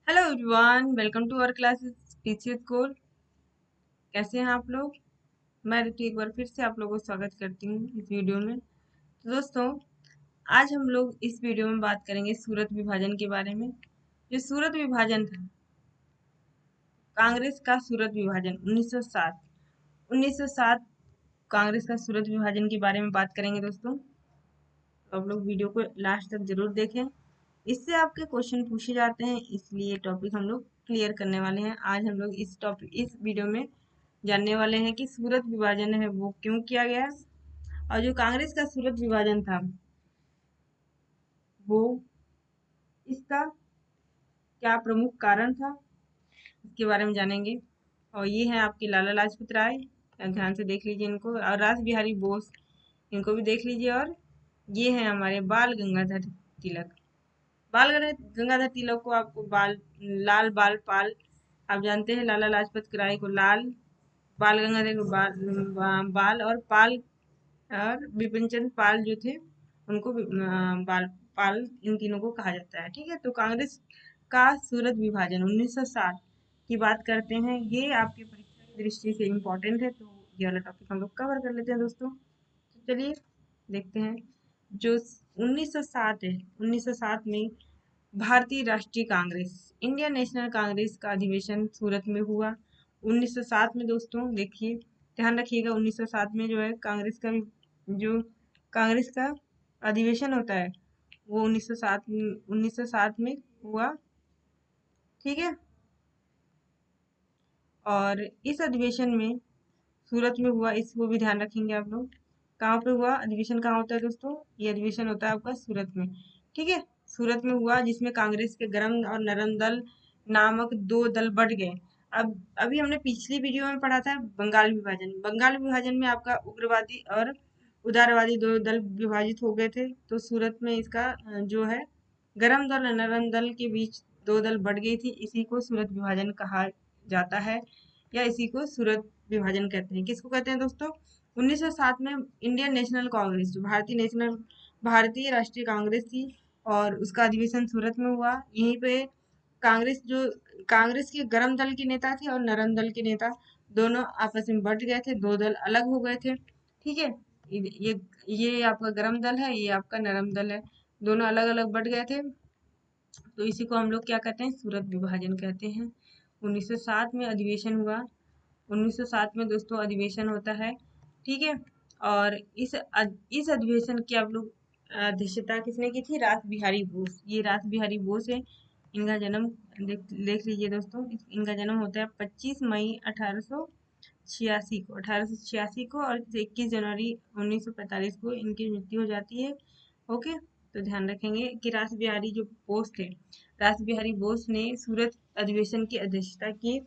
Hello everyone, welcome to our classes TC school. कैसे हैं आप लोग? मैं ऋतु एक बार फिर से आप लोगों को स्वागत करती हूँ इस वीडियो में। तो दोस्तों, आज हम लोग इस वीडियो में बात करेंगे सूरत विभाजन के बारे में। जो सूरत विभाजन था, कांग्रेस का सूरत विभाजन 1907 1907 कांग्रेस का सूरत विभाजन के बारे में बात करेंगे दोस्तों। तो आप लोग वीडियो को लास्ट तक जरूर देखें। इससे आपके क्वेश्चन पूछे जाते हैं, इसलिए टॉपिक हम लोग क्लियर करने वाले हैं। आज हम लोग इस वीडियो में जानने वाले हैं कि सूरत विभाजन है वो क्यों किया गया, और जो कांग्रेस का सूरत विभाजन था वो इसका क्या प्रमुख कारण था, इसके बारे में जानेंगे। और ये है आपके लाला लाजपत राय, ध्यान से देख लीजिए इनको, और रास बिहारी बोस, इनको भी देख लीजिए। और ये है हमारे बाल गंगाधर तिलक। बाल गंगाधर तिलक को आपको लाल बाल पाल, आप जानते हैं लाला लाजपत राय को लाल, बाल गंगाधर को बाल और पाल, और बिपिन चंद्र पाल जो थे उनको बाल पाल, इन तीनों को कहा जाता है। ठीक है, तो कांग्रेस का सूरत विभाजन 1907 की बात करते हैं। ये आपके परीक्षा की दृष्टि से इम्पोर्टेंट है, तो ये वाला टॉपिक हम लोग कवर कर लेते हैं दोस्तों। तो चलिए देखते हैं। जो 1907 है, 1907 में भारतीय राष्ट्रीय कांग्रेस, इंडियन नेशनल कांग्रेस का अधिवेशन सूरत में हुआ 1907 में। दोस्तों देखिए, ध्यान रखिएगा, 1907 में जो है जो कांग्रेस का अधिवेशन होता है वो 1907 में हुआ। ठीक है, और इस अधिवेशन में सूरत में हुआ, इसको भी ध्यान रखेंगे आप लोग। कहाँ पे हुआ अधिवेशन, कहाँ होता है दोस्तों? ये अधिवेशन होता है आपका सूरत में। ठीक है, सूरत में हुआ, जिसमें कांग्रेस के गरम और नरम दल नामक दो दल बढ़ गए। अब अभी हमने पिछली वीडियो में पढ़ा था बंगाल विभाजन। बंगाल विभाजन में आपका उग्रवादी और उदारवादी दो दल विभाजित हो गए थे। तो सूरत में इसका जो है गरम दल और नरम दल के बीच दो दल बढ़ गई थी। इसी को सूरत विभाजन कहा जाता है, या इसी को सूरत विभाजन कहते हैं। किसको कहते हैं दोस्तों? 1907 में इंडियन नेशनल कांग्रेस, जो भारतीय राष्ट्रीय कांग्रेस थी, और उसका अधिवेशन सूरत में हुआ। यहीं पे कांग्रेस के गरम दल के नेता थे और नरम दल के नेता दोनों आपस में बढ़ गए थे, दो दल अलग हो गए थे। ठीक है, ये आपका गरम दल है, ये आपका नरम दल है, दोनों अलग अलग बढ़ गए थे। तो इसी को हम लोग क्या कहते हैं? सूरत विभाजन कहते हैं। 1907 में अधिवेशन हुआ। 1907 में दोस्तों अधिवेशन होता है। ठीक है, और इस अधिवेशन की आप लोग अध्यक्षता किसने की थी? रास बिहारी बोस। ये रास बिहारी बोस है। इनका जन्म देख लीजिए दोस्तों। इनका जन्म होता है 25 मई 1886 को, 1886 को, और 21 जनवरी 1945 को इनकी मृत्यु हो जाती है। ओके, तो ध्यान रखेंगे कि रास बिहारी जो बोस थे, रास बिहारी बोस ने सूरत अधिवेशन की अध्यक्षता की।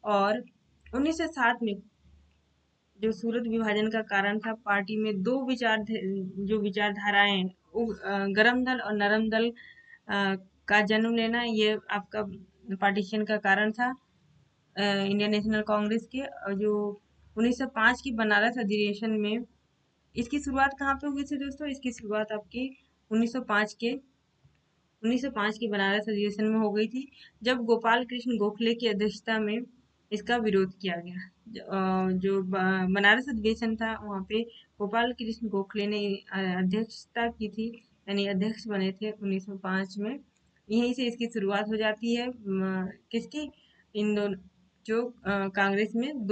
और 1907 में जो सूरत विभाजन का कारण था, पार्टी में जो विचारधाराएं हैं, गरम दल और नरम दल का जन्म लेना, ये आपका पार्टीशन का कारण था इंडियन नेशनल कांग्रेस के। और जो 1905 की बनारस अधिवेशन में, इसकी शुरुआत कहाँ पे हुई थी दोस्तों? इसकी शुरुआत आपकी 1905 के 1905 की बनारस अधिवेशन में हो गई थी, जब गोपाल कृष्ण गोखले की अध्यक्षता में इसका विरोध किया गया। जो बनारस अधिवेशन था, वहाँ पे गोपाल कृष्ण गोखले ने अध्यक्षता की थी, यानी अध्यक्ष बने थे 1905 में। यहीं से इसकी शुरुआत हो जाती है। किसकी? इन दोनों, जो कांग्रेस में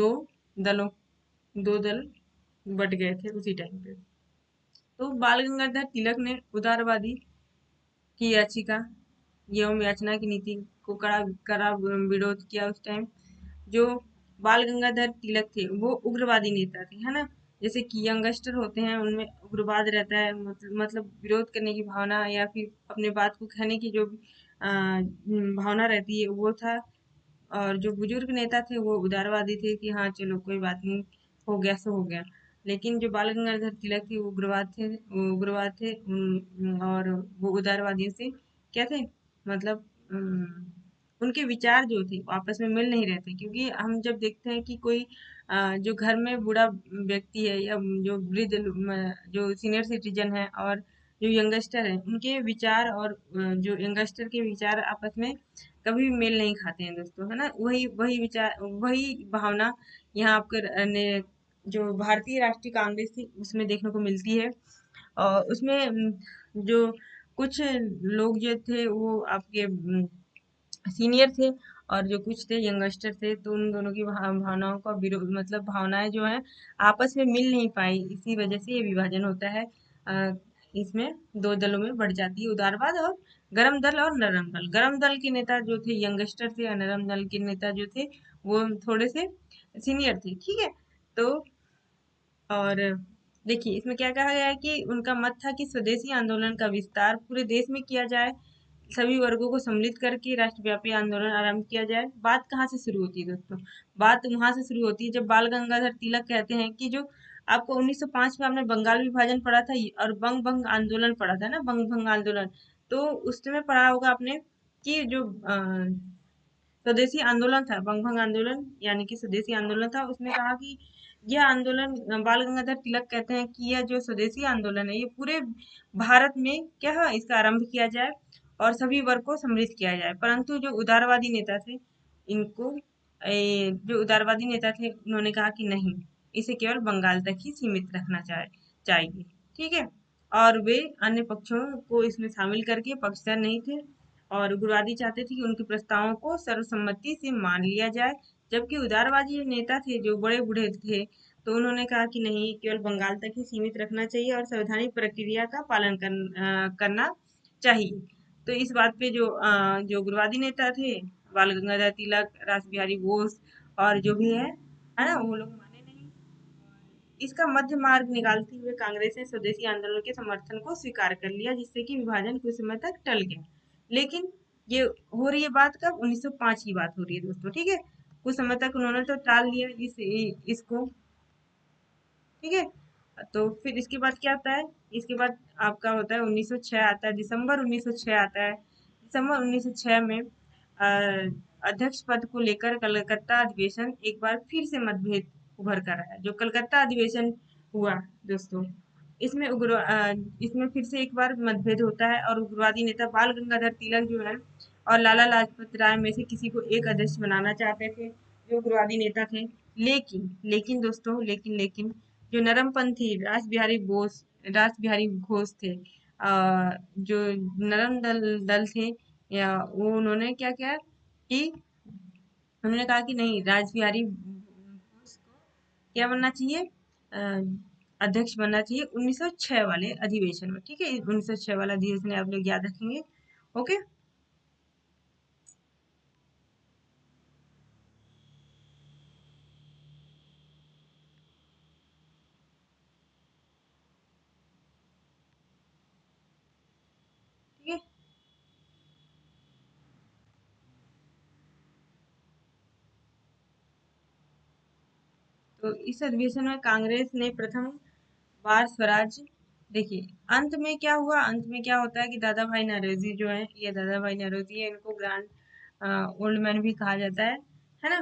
दलों दो दल बट गए थे उसी टाइम पे। तो बाल गंगाधर तिलक ने उदारवादी की याचिका एवं याचना की नीति को कड़ा कड़ा विरोध किया उस टाइम। जो बाल गंगाधर तिलक थे वो उग्रवादी नेता थे, है ना। जैसे कि यंगस्टर होते हैं उनमें उग्रवाद रहता है, मतलब विरोध करने की भावना, या फिर अपने बात को कहने की जो भावना रहती है वो था। और जो बुजुर्ग नेता थे वो उदारवादी थे कि हाँ चलो कोई बात नहीं, हो गया सो हो गया। लेकिन जो बाल गंगाधर तिलक थे वो उग्रवाद थे और वो उदारवादियों से क्या थे, मतलब उनके विचार जो थे वो आपस में मिल नहीं रहे थे। क्योंकि हम जब देखते हैं कि कोई जो घर में बूढ़ा व्यक्ति है, या जो वृद्ध जो सीनियर सिटीजन है, और जो यंगस्टर है, उनके विचार और जो यंगस्टर के विचार आपस में कभी भी मेल नहीं खाते हैं दोस्तों, है ना। वही वही विचार, वही भावना यहाँ आपके जो भारतीय राष्ट्रीय कांग्रेस थी उसमें देखने को मिलती है। और उसमें जो कुछ लोग जो थे वो आपके सीनियर थे, और जो कुछ थे यंगस्टर थे, तो उन दोनों की भावनाओं का विरोध, मतलब भावनाएं जो है आपस में मिल नहीं पाई, इसी वजह से ये विभाजन होता है। इसमें दो दलों में बढ़ जाती है, उदारवाद और गरम दल और नरम दल। गरम दल के नेता जो थे यंगस्टर थे, और नरम दल के नेता जो थे वो थोड़े से सीनियर थे, ठीक है। तो और देखिए इसमें क्या कहा गया है कि उनका मत था कि स्वदेशी आंदोलन का विस्तार पूरे देश में किया जाए, सभी वर्गों को सम्मिलित करके राष्ट्रव्यापी आंदोलन आरंभ किया जाए। बात कहाँ से शुरू होती है दोस्तों? बात वहां से शुरू होती है जब बाल गंगाधर तिलक कहते हैं कि जो आपको 1905 में आपने बंगाल विभाजन पढ़ा था और बंग भंग आंदोलन पढ़ा था ना, बंग भंग आंदोलन, तो उस समय पढ़ा होगा आपने कि जो स्वदेशी आंदोलन था, बंग भंग आंदोलन यानी कि स्वदेशी आंदोलन था, उसने कहा कि यह आंदोलन, बाल गंगाधर तिलक कहते हैं कि यह जो स्वदेशी आंदोलन है ये पूरे भारत में क्या है, इसका आरंभ किया जाए और सभी वर्ग को सम्मिलित किया जाए। परंतु जो उदारवादी नेता थे, इनको जो उदारवादी नेता थे उन्होंने कहा कि नहीं, इसे केवल बंगाल तक ही सीमित रखना चाहिए, ठीक है। और वे अन्य पक्षों को इसमें शामिल करके पक्षधर नहीं थे, और उग्रवादी चाहते थे कि उनके प्रस्तावों को सर्वसम्मति से मान लिया जाए। जबकि उदारवादी नेता थे जो बड़े बूढ़े थे, तो उन्होंने कहा कि नहीं, केवल बंगाल तक ही सीमित रखना चाहिए और संवैधानिक प्रक्रिया का पालन करना चाहिए। तो इस बात पे जो उग्रवादी नेता थे, बाल गंगाधर तिलक, रास बिहारी बोस और जो भी है ना, वो लोग माने नहीं। इसका मध्य मार्ग निकालते हुए कांग्रेस ने स्वदेशी आंदोलन के समर्थन को स्वीकार कर लिया, जिससे कि विभाजन कुछ समय तक टल गया। लेकिन ये हो रही है बात कब? 1905 की बात हो रही है दोस्तों, ठीक है। कुछ समय तक उन्होंने तो टाल लिया इसको, ठीक है। तो फिर इसके बाद क्या आता है? इसके बाद आपका होता है 1906 आता है, दिसंबर 1906 आता है। दिसंबर 1906 में अध्यक्ष पद को लेकर कलकत्ता अधिवेशन एक बार फिर से मतभेद उभर कर आया। जो कलकत्ता अधिवेशन हुआ दोस्तों, इसमें फिर से एक बार मतभेद होता है, और उग्रवादी नेता बाल गंगाधर तिलक जो है और लाला लाजपत राय में से किसी को एक अध्यक्ष बनाना चाहते थे, जो उग्रवादी नेता थे। लेकिन दोस्तों, लेकिन जो नरमपंथी रास बिहारी घोष थे, जो नरम दल थे, या वो उन्होंने क्या किया कि उन्होंने कहा कि नहीं, रास बिहारी घोष को क्या बनना चाहिए, अध्यक्ष बनना चाहिए 1906 वाले अधिवेशन में, ठीक है। 1906 वाला अधिवेशन आप लोग याद रखेंगे, ओके। ठीक है, तो इस अधिवेशन में कांग्रेस ने प्रथम बार स्वराज, देखिए अंत में क्या हुआ, अंत में क्या होता है कि दादा भाई नौरोजी जो है, ये दादा भाई नौरोजी है, इनको ग्रैंड ओल्ड मैन भी कहा जाता है ना।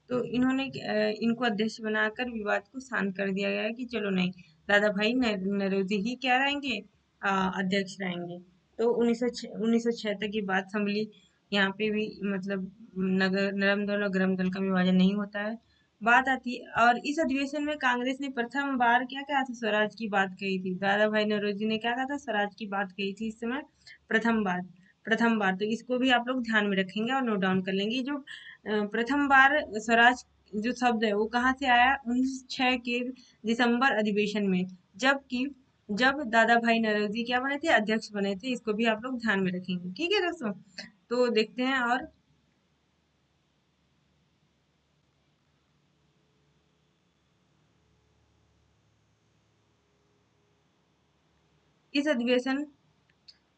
तो इनको अध्यक्ष बनाकर विवाद को शांत कर दिया गया कि चलो नहीं, दादा भाई नौरोजी ही क्या रहेंगे, अध्यक्ष रहेंगे। तो 1906 तक ये बात संभली। यहाँ पे भी मतलब नगर नरम दल और गरम दल का विभाजन नहीं होता है। बात आती है, और इस अधिवेशन में कांग्रेस ने प्रथम बार क्या कहा था, स्वराज की बात कही थी। दादा भाई नौरोजी ने क्या कहा था, स्वराज की बात कही थी इस समय, प्रथम बार। प्रथम बार, तो इसको भी आप लोग ध्यान में रखेंगे और नोट डाउन कर लेंगे। जो प्रथम बार स्वराज जो शब्द है वो कहाँ से आया, 1906 के दिसंबर अधिवेशन में, जबकि जब दादा भाई नौरोजी क्या बने थे, अध्यक्ष बने थे। इसको भी आप लोग ध्यान में रखेंगे, ठीक है दोस्तों। तो देखते हैं, और इस अधिवेशन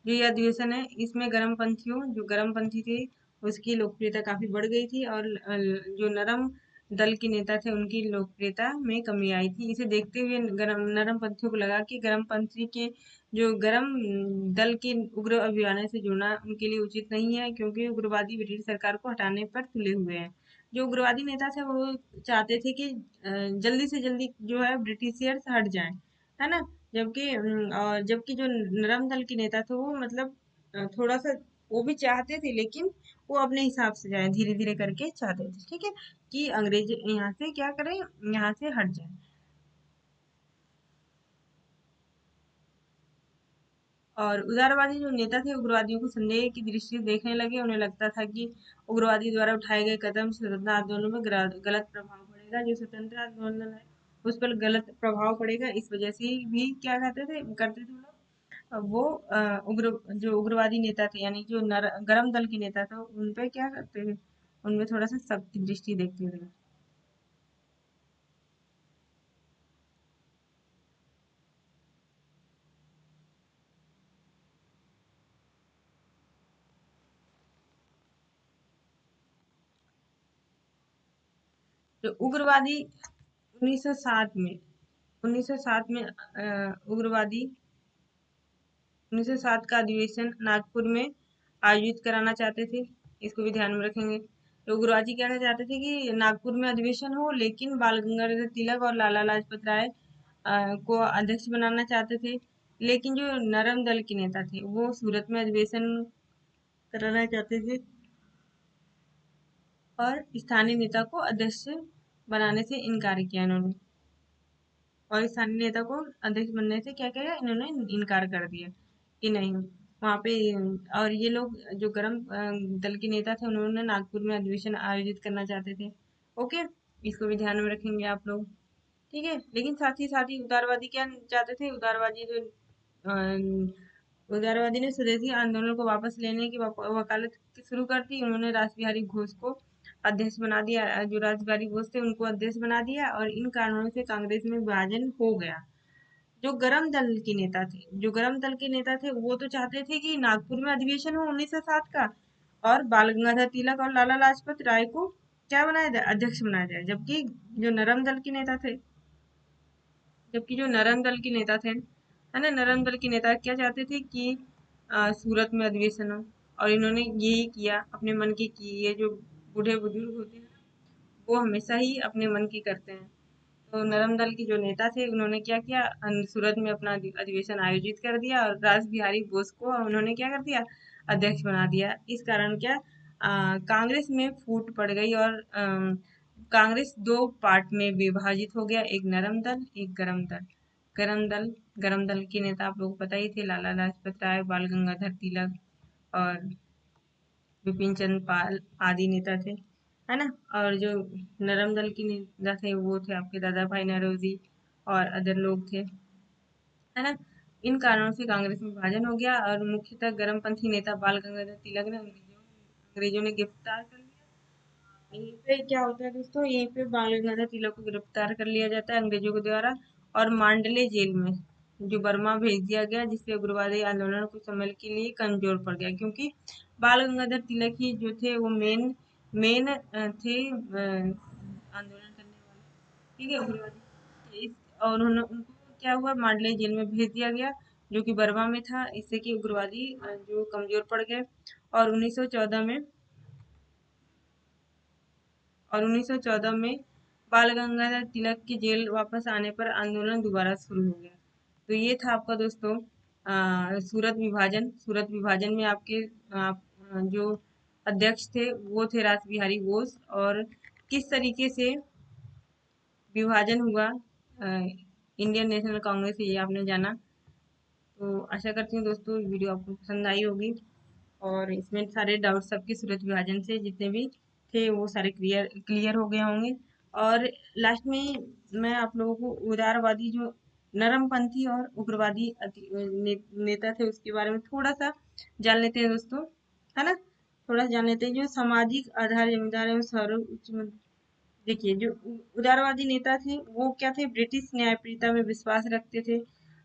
जो ये अधिवेशन है, इसमें जो गरम पंथी थे उसकी लोकप्रियता काफी बढ़ गई थी, और जो नरम दल के नेता थे उनकी लोकप्रियता में कमी आई थी। इसे देखते हुए नरम पंथियों को लगा कि गरम पंथी के जो गरम दल के उग्र अभियान से जुड़ना उनके लिए उचित नहीं है, क्योंकि उग्रवादी ब्रिटिश सरकार को हटाने पर तुले हुए हैं। जो उग्रवादी नेता थे वो चाहते थे कि जल्दी से जल्दी जो है ब्रिटिशियर्स हट जाएं, है ना। जबकि जो नरम दल के नेता थे वो मतलब थोड़ा सा वो भी चाहते थे, लेकिन वो अपने हिसाब से जाए, धीरे धीरे करके चाहते थे, ठीक है, कि अंग्रेज यहाँ से क्या करें, यहाँ से हट जाए। और उदारवादी जो नेता थे उग्रवादियों को संदेह की दृष्टि से देखने लगे। उन्हें लगता था कि उग्रवादी द्वारा उठाए गए कदम स्वतंत्रता आंदोलन में गलत प्रभाव पड़ेगा, जो स्वतंत्र आंदोलन है उस पर गलत प्रभाव पड़ेगा। इस वजह से भी क्या करते थे वो लोग, वो जो उग्रवादी नेता थे, यानी जो गरम दल के नेता थे, उन पे क्या करते थे, उनमें थोड़ा सा सख्त दृष्टि देखते थे। जो उग्रवादी 1907 में 1907 में उग्रवादी 1907 का अधिवेशन नागपुर में आयोजित कराना चाहते थे। इसको भी ध्यान में रखेंगे। तो उग्रवादी कहना चाहते थे कि नागपुर में अधिवेशन हो, लेकिन बाल गंगाधर तिलक और लाला लाजपत राय को अध्यक्ष बनाना चाहते थे। लेकिन जो नरम दल के नेता थे वो सूरत में अधिवेशन कराना चाहते थे और स्थानीय नेता को अध्यक्ष बनाने से इनकार किया इन्होंने। और स्थानीय नेता को अध्यक्ष बनने से क्या किया, इन्होंने इनकार कर दिया कि नहीं वहाँ पे। और ये लोग जो दल के नेता थे उन्होंने नागपुर में अधिवेशन आयोजित करना चाहते थे। ओके, इसको भी ध्यान में रखेंगे आप लोग, ठीक है। लेकिन साथ ही उदारवादी क्या चाहते थे, उदारवादी ने स्वदेशी आंदोलन को वापस लेने की वकालत शुरू कर दी। उन्होंने रासबिहारी घोष को अध्यक्ष बना दिया। जो रासबिहारी घोष थे उनको अध्यक्ष बना दिया, और इन कारणों से कांग्रेस में विभाजन हो गया। जो गरम दल के नेता थे वो तो चाहते थे कि नागपुर में अधिवेशन हो 1907 का, और बाल गंगाधर तिलक और लाला लाजपत राय को क्या बनाया जाए, अध्यक्ष बनाया जाए। जो नरम दल के नेता थे जबकि जो नरम दल के नेता थे, है ना, नरम दल के नेता क्या चाहते थे कि सूरत में अधिवेशन हो। और इन्होंने यही किया, अपने मन की। ये जो बूढ़े बुजुर्ग होते हैं वो हमेशा ही अपने मन की करते हैं। तो नरम दल के जो नेता थे उन्होंने क्या किया, सूरत में अपना अधिवेशन आयोजित कर दिया, और रास बिहारी बोस को उन्होंने क्या कर दिया, अध्यक्ष बना दिया। इस कारण क्या, कांग्रेस में फूट पड़ गई, और कांग्रेस दो पार्ट में विभाजित हो गया, एक नरम दल, एक गरम दल। गरम दल के नेता आप लोगों को पता ही थे, लाला लाजपत राय, बाल गंगाधर तिलक और विपिन चंद्र पाल आदि नेता थे, है ना। और जो नरम दल के नेता थे वो थे आपके दादा भाई नौरोजी और अदर लोग थे, है ना। इन कारणों से कांग्रेस में विभाजन हो गया, और मुख्यतः गरमपंथी नेता बाल गंगाधर तिलक ने अंग्रेजों ने गिरफ्तार कर लिया। यहीं पे क्या होता है दोस्तों, यहीं पे बाल गंगाधर तिलक को गिरफ्तार कर लिया जाता है अंग्रेजों के द्वारा, और मांडले जेल में जो बर्मा भेज दिया गया, जिससे उग्रवादी आंदोलन कुछ समय के लिए कमजोर पड़ गया, क्योंकि बाल गंगाधर तिलक ही जो थे वो मेन मेन थे आंदोलन करने वाले, ठीक है, उग्रवादी। और उन्होंने उनको क्या हुआ, मांडले जेल में भेज दिया गया, जो कि बर्मा में था, इससे कि उग्रवादी जो कमजोर पड़ गए। और 1914 में और 1914 में बाल गंगाधर तिलक के जेल वापस आने पर आंदोलन दोबारा शुरू हो गया। तो ये था आपका दोस्तों सूरत विभाजन में आपके जो अध्यक्ष थे वो थे रास बिहारी बोस, और किस तरीके से विभाजन हुआ इंडियन नेशनल कांग्रेस से, ये आपने जाना। तो आशा करती हूँ दोस्तों वीडियो आपको पसंद आई होगी, और इसमें सारे डाउट सबके सूरत विभाजन से जितने भी थे वो सारे क्लियर क्लियर हो गए होंगे। और लास्ट में मैं आप लोगों को उदारवादी जो नरमपंथी और उग्रवादी नेता थे उसके बारे में थोड़ा सा जान लेते हैं दोस्तों, है ना। थोड़ा सा जान लेते हैं। जो सामाजिक आधार जमींदार एवं देखिए, जो उदारवादी नेता थे वो क्या थे, ब्रिटिश न्यायप्रियता में विश्वास रखते थे।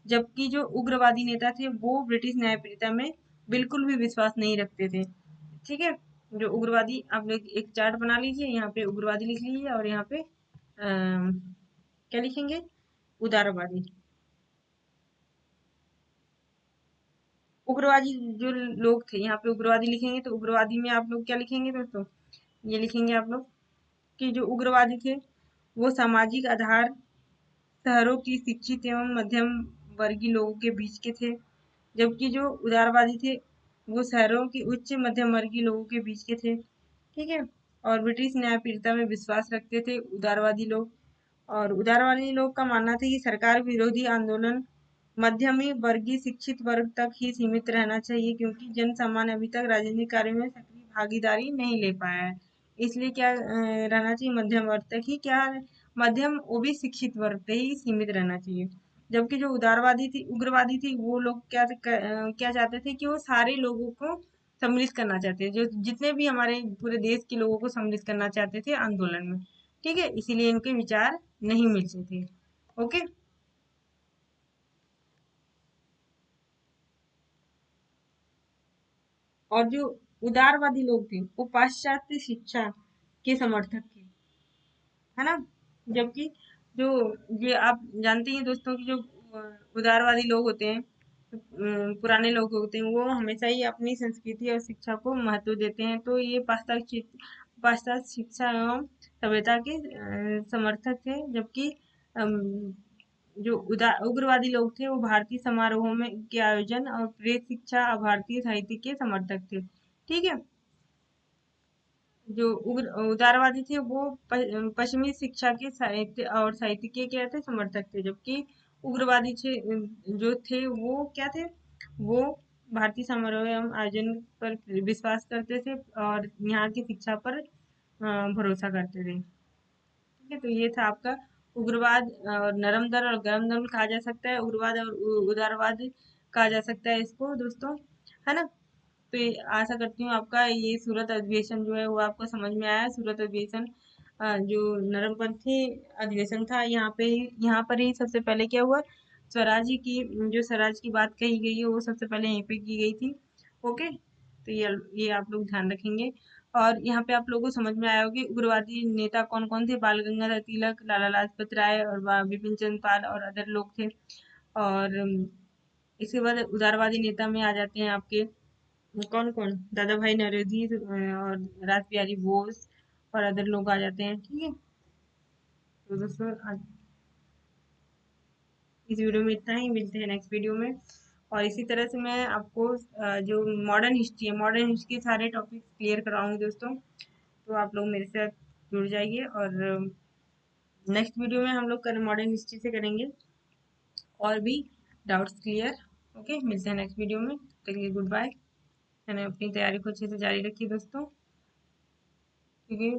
जबकि जो उग्रवादी नेता थे वो ब्रिटिश न्यायप्रियता में बिल्कुल भी विश्वास नहीं रखते थे, ठीक है। जो उग्रवादी, आप लोग एक चार्ट बना लीजिए, यहाँ पे उग्रवादी लिख लीजिए, और यहाँ पे क्या लिखेंगे, उदारवादी। उग्रवादी जो लोग थे यहाँ पे उग्रवादी लिखेंगे, तो उग्रवादी में आप लोग क्या लिखेंगे दोस्तों, ये लिखेंगे आप लोग कि जो उग्रवादी थे वो सामाजिक आधार शहरों की शिक्षित एवं मध्यम वर्गीय लोगों के बीच के थे। जबकि जो उदारवादी थे वो शहरों के उच्च मध्यम वर्गीय लोगों के बीच के थे। ठीक है। और ब्रिटिश न्यायप्रियता में विश्वास रखते थे उदारवादी लोग। और उदारवादी लोग का मानना था कि सरकार विरोधी आंदोलन मध्यमी वर्गीय शिक्षित वर्ग तक ही सीमित रहना चाहिए, क्योंकि जन सामान्य अभी तक राजनीतिक कार्य में सक्रिय भागीदारी नहीं ले पाया है। इसलिए क्या रहना चाहिए, मध्यम वर्ग तक ही, क्या मध्यम वो भी शिक्षित वर्ग तक ही सीमित रहना चाहिए। जबकि जो उदारवादी थी उग्रवादी थी वो लोग क्या चाहते थे कि वो सारे लोगों को सम्मिलित करना चाहते थे, जो जितने भी हमारे पूरे देश के लोगों को सम्मिलित करना चाहते थे आंदोलन में। ठीक है, इसीलिए इनके विचार नहीं मिलते थे। ओके। और जो उदारवादी लोग थे वो पाश्चात्य शिक्षा के समर्थक थे, है ना। जबकि जो ये आप जानते हैं दोस्तों कि जो उदारवादी लोग होते हैं, पुराने लोग होते हैं, वो हमेशा ही अपनी संस्कृति और शिक्षा को महत्व देते हैं। तो ये पाश्चात्य शिक्षा एवं सभ्यता के समर्थक थे। जबकि अम, जो उग्रवादी लोग थे वो भारतीय समारोहों में के आयोजन और प्रेस शिक्षा और भारतीय साहित्य के समर्थक थे। ठीक है। जो उदारवादी थे वो पश्चिमी शिक्षा के साहित्य और साहित्य के क्या थे, समर्थक थे। जबकि उग्रवादी जो थे वो क्या थे, वो भारतीय समारोह एवं आयोजन पर विश्वास करते थे और यहाँ की शिक्षा पर भरोसा करते थे। ठीक है, तो ये था आपका उग्रवाद और नरम दल और गरम दल कहा जा सकता है, उग्रवाद और उदारवाद कहा जा सकता है इसको दोस्तों, है ना। तो आशा करती हूँ आपका ये सूरत अधिवेशन जो है वो आपको समझ में आया। सूरत अधिवेशन जो नरमपंथी अधिवेशन था, यहाँ पर ही सबसे पहले क्या हुआ, स्वराज की जो स्वराज की बात कही गई है वो सबसे पहले यहीं पे की गई थी। ओके, तो ये आप लोग ध्यान रखेंगे। और यहाँ पे आप लोगों को समझ में आया होगा कि उग्रवादी नेता कौन कौन थे, बाल गंगाधर तिलक, लाला लाजपत राय और बिपिन चंद्र पाल और अदर लोग थे। और इसके बाद उदारवादी नेता में आ जाते हैं आपके कौन कौन, दादा भाई नौरोजी और रास बिहारी बोस और अदर लोग आ जाते हैं। ठीक है, तो दोस्तों आज इस वीडियो में इतना ही, मिलते हैं नेक्स्ट वीडियो में। और इसी तरह से मैं आपको जो मॉडर्न हिस्ट्री है, मॉडर्न हिस्ट्री के सारे टॉपिक क्लियर कराऊंगी दोस्तों। तो आप लोग मेरे साथ जुड़ जाइए और नेक्स्ट वीडियो में हम लोग मॉडर्न हिस्ट्री से करेंगे और भी डाउट्स क्लियर। ओके, मिलते हैं नेक्स्ट वीडियो में, तब तक के लिए गुड बाय। मैंने अपनी तैयारी को अच्छे से जारी रखी दोस्तों, क्योंकि